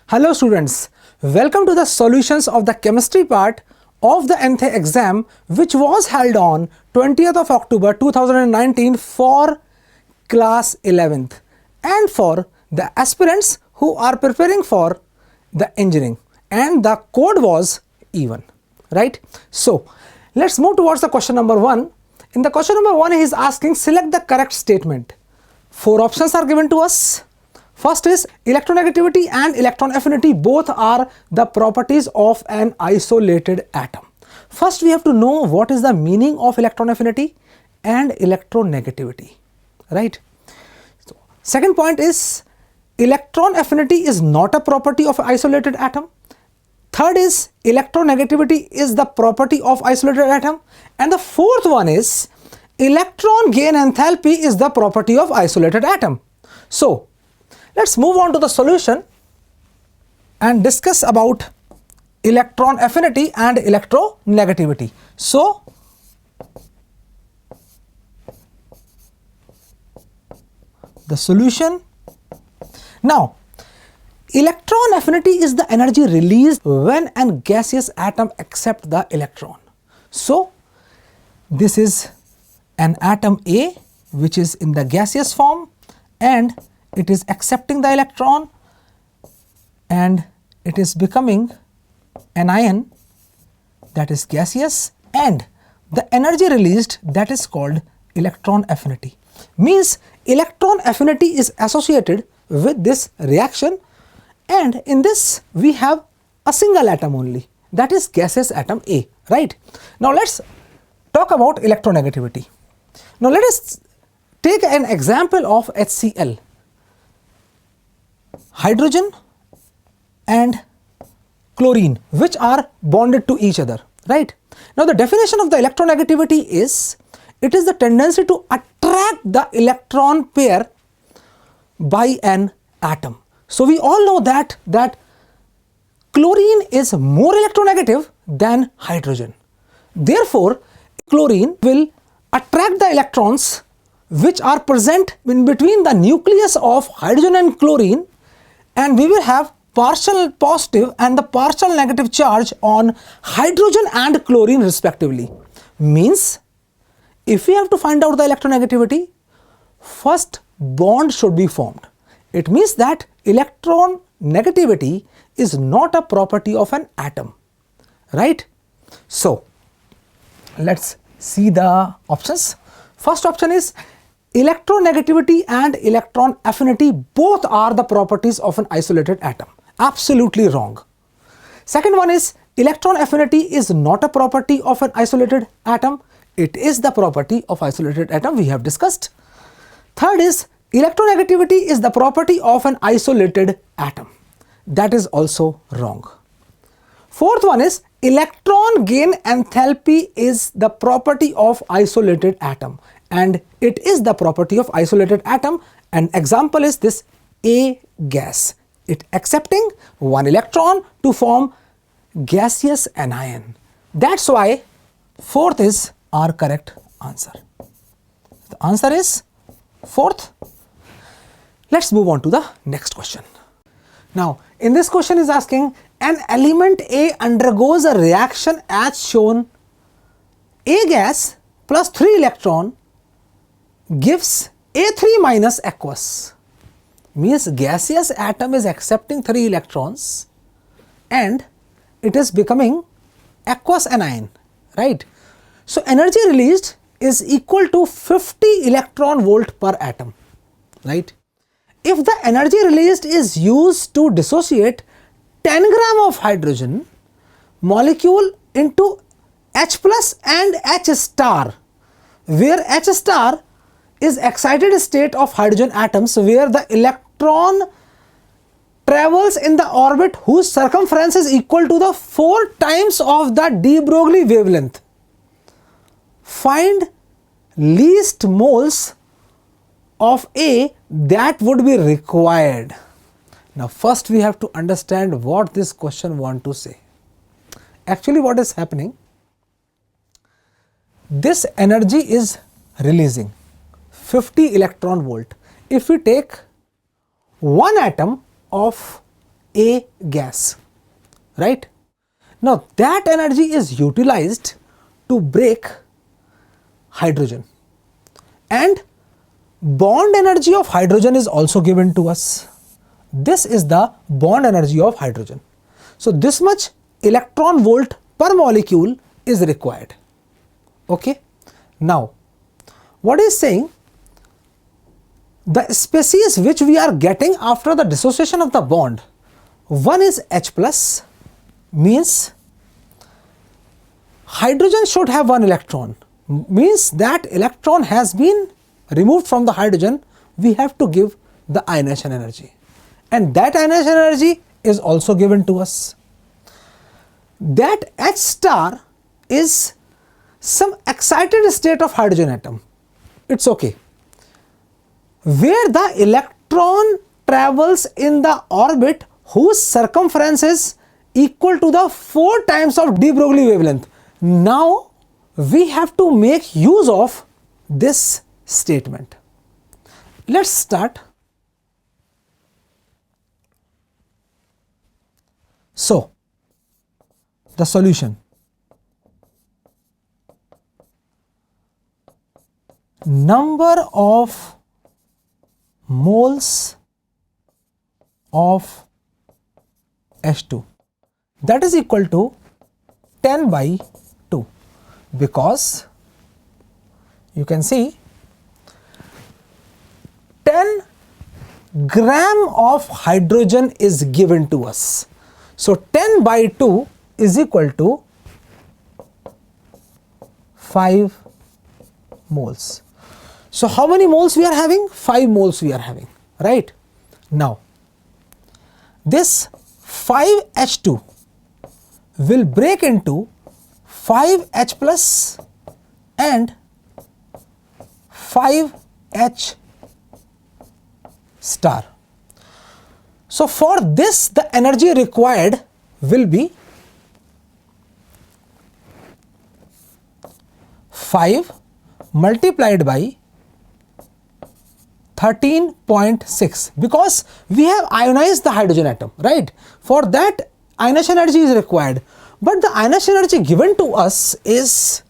Hello students, welcome to the solutions of the chemistry part of the ANTHE exam which was held on 20th of October 2019 for class 11th and for the aspirants who are preparing for the engineering, and the code was E1, right? So let's move towards the question number 1. In the question number 1 he is asking select the correct statement. 4 options are given to us. First is electronegativity and electron affinity both are the properties of an isolated atom. First we have to know what is the meaning of electron affinity and electronegativity, right? So, second point is electron affinity is not a property of isolated atom. Third is electronegativity is the property of isolated atom, and the fourth one is electron gain enthalpy is the property of isolated atom. So let's move on to the solution and discuss about electron affinity and electronegativity. So the solution. Now electron affinity is the energy released when a gaseous atom accepts the electron. So this is an atom A which is in the gaseous form and it is accepting the electron and it is becoming an ion that is gaseous, and the energy released, that is called electron affinity. Means electron affinity is associated with this reaction, and in this we have a single atom only, that is gaseous atom A, right? Now let's talk about electronegativity. Now let us take an example of HCl. Hydrogen and chlorine which are bonded to each other, right? Now the definition of the electronegativity is it is the tendency to attract the electron pair by an atom. So we all know that chlorine is more electronegative than hydrogen. Therefore chlorine will attract the electrons which are present in between the nucleus of hydrogen and chlorine, and we will have partial positive and the partial negative charge on hydrogen and chlorine respectively. Means if we have to find out the electronegativity, first bond should be formed. It means that electron negativity is not a property of an atom, right? So let's see the options. First option is electronegativity and electron affinity both are the properties of an isolated atom. Absolutely wrong. Second one is electron affinity is not a property of an isolated atom. It is the property of isolated atom, we have discussed. Third is electronegativity is the property of an isolated atom. That is also wrong. Fourth one is electron gain enthalpy is the property of isolated atom, and it is the property of isolated atom. An example is this A gas, it accepting one electron to form gaseous anion. That's why fourth is our correct answer. The answer is fourth. Let's move on to the next question. Now in this question is asking an element A undergoes a reaction as shown. A gas plus 3 electron gives A3 minus aqueous. Means gaseous atom is accepting 3 electrons and it is becoming aqueous anion, right? So energy released is equal to 50 electron volt per atom, right? If the energy released is used to dissociate 10 gram of hydrogen molecule into H plus and H star, where H star is excited state of hydrogen atoms where the electron travels in the orbit whose circumference is equal to the 4 times of the de Broglie wavelength. Find least moles of A that would be required. Now first we have to understand what this question want to say. Actually what is happening, this energy is releasing 50 electron volt. If we take one atom of a gas, right? Now that energy is utilized to break hydrogen, and bond energy of hydrogen is also given to us. This is the bond energy of hydrogen. So this much electron volt per molecule is required. Okay. Now what is saying, the species which we are getting after the dissociation of the bond, one is H plus, means hydrogen should have one electron, means that electron has been removed from the hydrogen, we have to give the ionization energy, and that ionization energy is also given to us. That H star is some excited state of hydrogen atom. It's okay, where the electron travels in the orbit whose circumference is equal to the 4 times of de Broglie wavelength. Now we have to make use of this statement. Let's start. So the solution: number of moles of H2, that is equal to 10 by 2, because you can see 10 gram of hydrogen is given to us. So 10 by 2 is equal to 5 moles. So how many moles we are having? 5 moles we are having, right? Now this 5H2 will break into 5H plus and 5H star. So for this the energy required will be 5 multiplied by 13.6, because we have ionized the hydrogen atom, right? For that ionization energy is required, but the ionization energy given to us is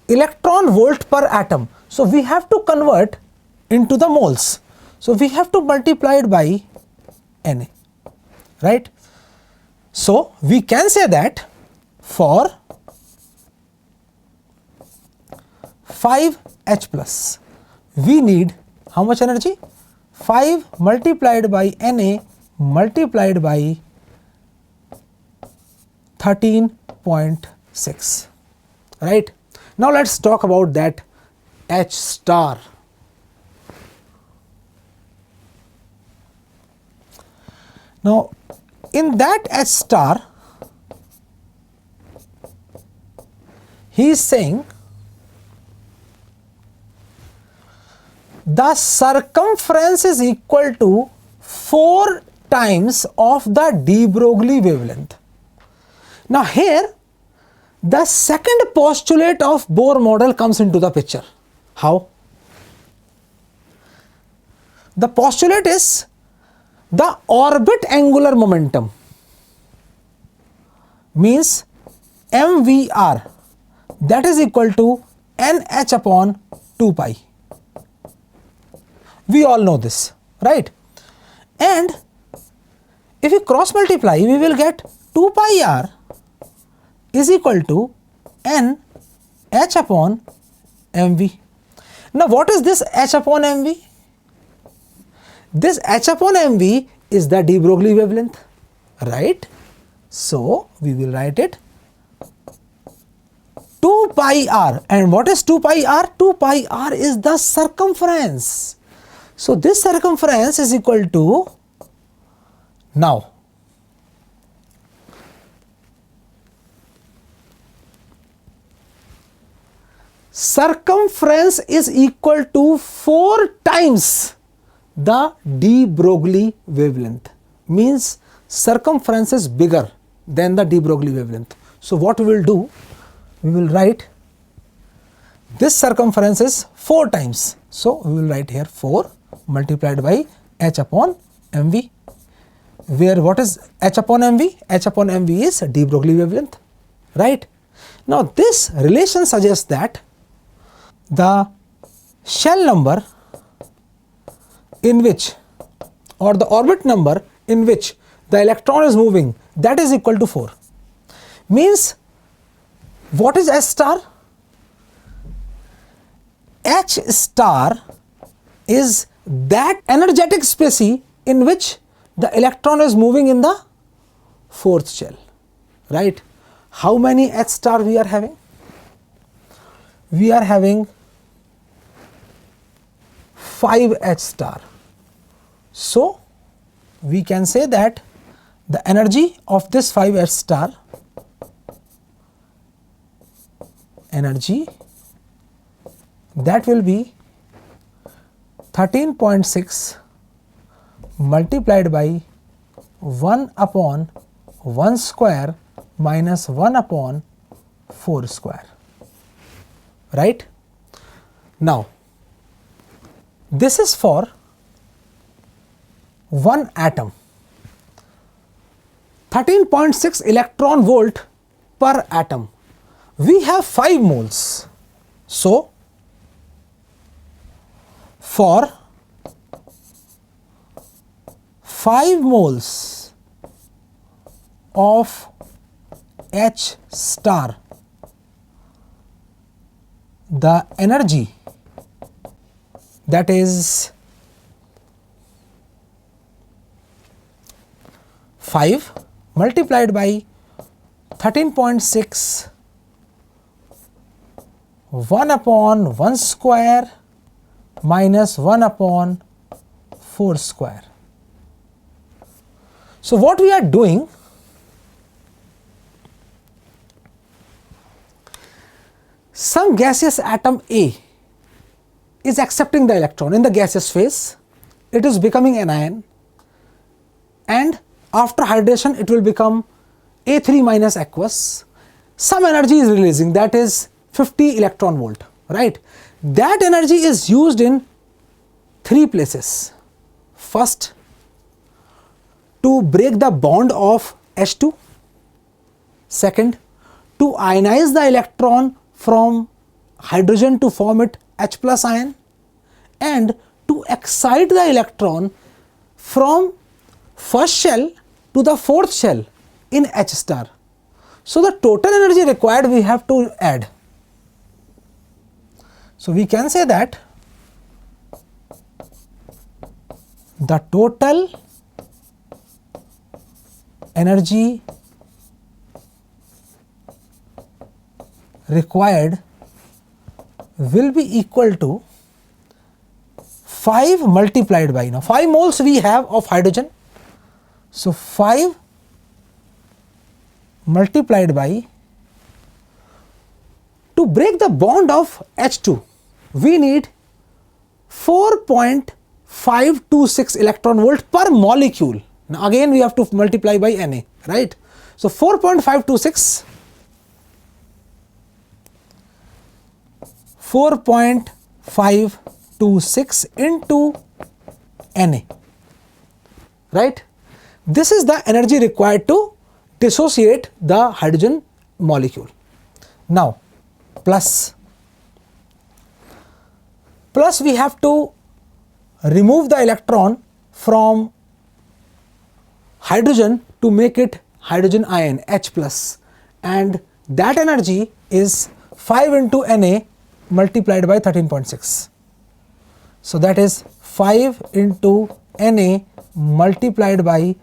electron volt per atom. So we have to convert into the moles. So we have to multiply it by Na, right? So we can say that for 5H plus we need how much energy? 5 multiplied by Na multiplied by 13.6, right? Now let's talk about that H star. Now in that H star he is saying the circumference is equal to 4 times of the de Broglie wavelength. Now here the second postulate of Bohr model comes into the picture. How? The postulate is the orbit angular momentum, means MVR, that is equal to NH upon 2 pi. We all know this, right? And if we cross multiply, we will get 2 pi r is equal to N H upon mv. Now what is this H upon mv? This H upon mv is the de Broglie wavelength, right? So we will write it 2 pi r. And what is 2 pi r? 2 pi r is the circumference. So this circumference is equal to, now circumference is equal to 4 times the de Broglie wavelength, means circumference is bigger than the de Broglie wavelength. So what we will do, we will write this circumference is 4 times. So we will write here 4 multiplied by H upon mv. where what is H upon mv? H upon mv is de Broglie wavelength, right? Now this relation suggests that the shell number in which, or the orbit number in which the electron is moving, that is equal to 4. Means what is S star? H star is that energetic species in which the electron is moving in the fourth shell, right? How many H star we are having? We are having 5 H star. So we can say that the energy of this 5 H star, energy, that will be 13.6 multiplied by 1 upon 1 square minus 1 upon 4 square, right? Now this is for one atom, 13.6 electron volt per atom. We have 5 moles. So for 5 moles of H star, the energy, that is 5 multiplied by 13.6, 1 upon 1 square minus 1 upon 4 square. So what we are doing, some gaseous atom A is accepting the electron in the gaseous phase, it is becoming anion, and after hydration it will become A3 minus aqueous. Some energy is releasing, that is 50 electron volt, right? That energy is used in 3 places. First, to break the bond of H2. Second, to ionize the electron from hydrogen to form it H plus ion, and to excite the electron from first shell to the fourth shell in H star. So the total energy required we have to add. So we can say that the total energy required will be equal to 5 multiplied by, now 5 moles we have of hydrogen. So 5 multiplied by, to break the bond of H2 we need 4.526 electron volt per molecule. Now again we have to multiply by Na, right? So 4.526 into Na, right? This is the energy required to dissociate the hydrogen molecule. Now plus we have to remove the electron from hydrogen to make it hydrogen ion H plus, and that energy is 5 into Na multiplied by 13.6. So that is 5 into Na multiplied by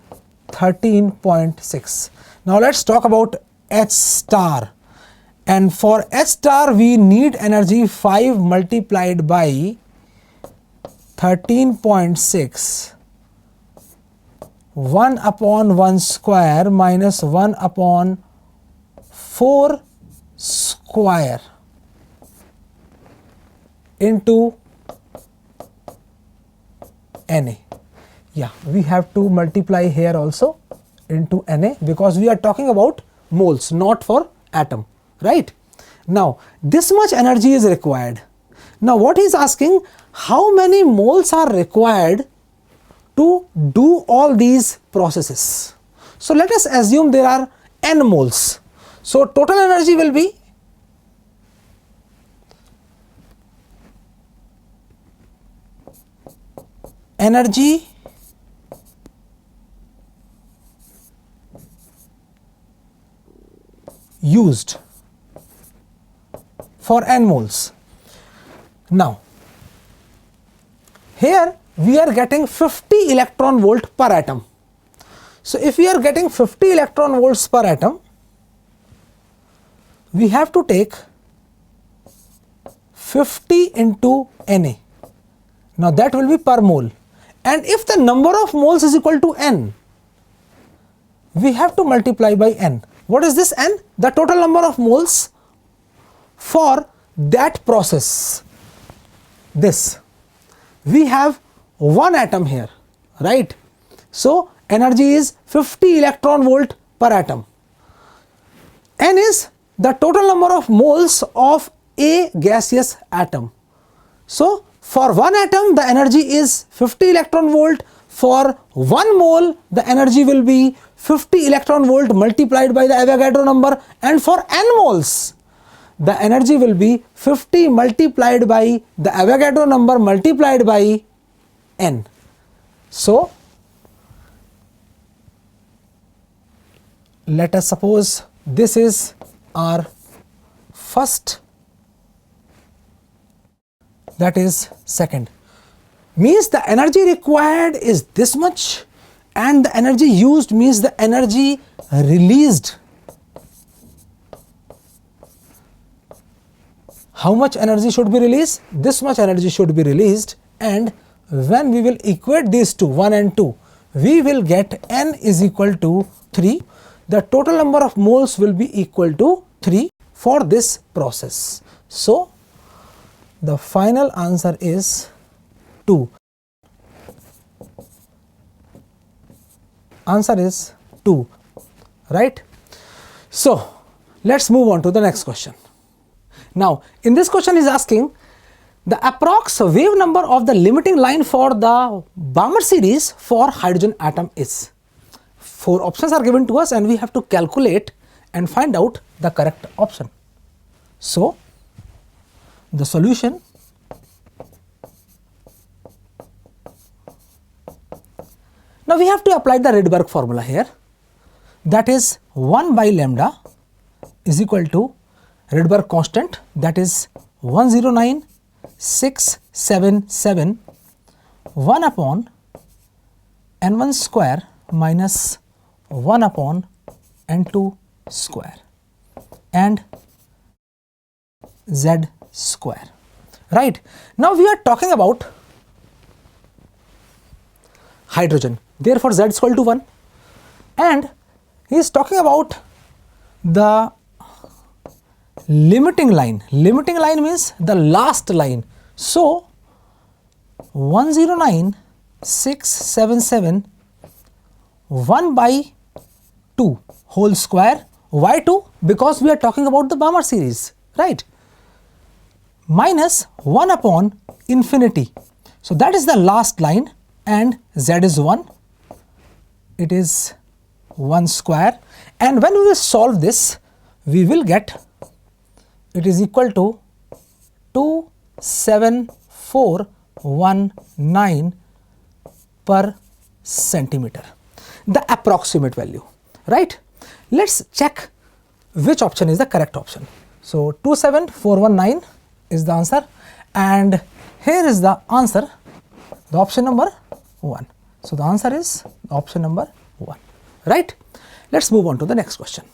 13.6. Now let's talk about H star, and for H star we need energy 5 multiplied by 13.6, 1 upon 1 square minus 1 upon 4 square into Na. Yeah, we have to multiply here also into Na, because we are talking about moles, not for atom, right? Now this much energy is required. Now what he is asking, how many moles are required to do all these processes. So let us assume there are n moles. So total energy will be energy used for n moles. Now here we are getting 50 electron volt per atom. So if we are getting 50 electron volts per atom, we have to take 50 into Na. Now that will be per mole, and if the number of moles is equal to n, we have to multiply by n. What is this n? The total number of moles for that process. This, we have one atom here, right? So energy is 50 electron volt per atom. N is the total number of moles of a gaseous atom. So for one atom the energy is 50 electron volt. For 1 mole the energy will be 50 electron volt multiplied by the Avogadro number, and for n moles the energy will be 50 multiplied by the Avogadro number multiplied by n. So let us suppose this is our first, that is second, means the energy required is this much, and the energy used means the energy released. How much energy should be released? This much energy should be released, and when we will equate these two, 1 and 2, we will get n is equal to 3. The total number of moles will be equal to 3 for this process. So the final answer is 2. Answer is 2, right? So let's move on to the next question. Now in this question is asking the approx wave number of the limiting line for the Balmer series for hydrogen atom is. 4 options are given to us and we have to calculate and find out the correct option. So the solution, now we have to apply the Rydberg formula here, that is 1 by lambda is equal to Rydberg constant, that is 109,677 1 upon n1 square minus 1 upon n2 square and z square, right? Now we are talking about hydrogen, therefore z is equal to 1, and he is talking about the limiting line. Limiting line means the last line. So 109,677 1 by 2 whole square. Why 2? Because we are talking about the Balmer series, right? Minus 1 upon infinity. So that is the last line, and z is 1. It is 1 square, and when we will solve this, we will get it is equal to 27419 per centimeter, the approximate value, right? Let's check which option is the correct option. So 27419 is the answer, and here is the answer, the option number 1. So the answer is option number 1, right? Let's move on to the next question.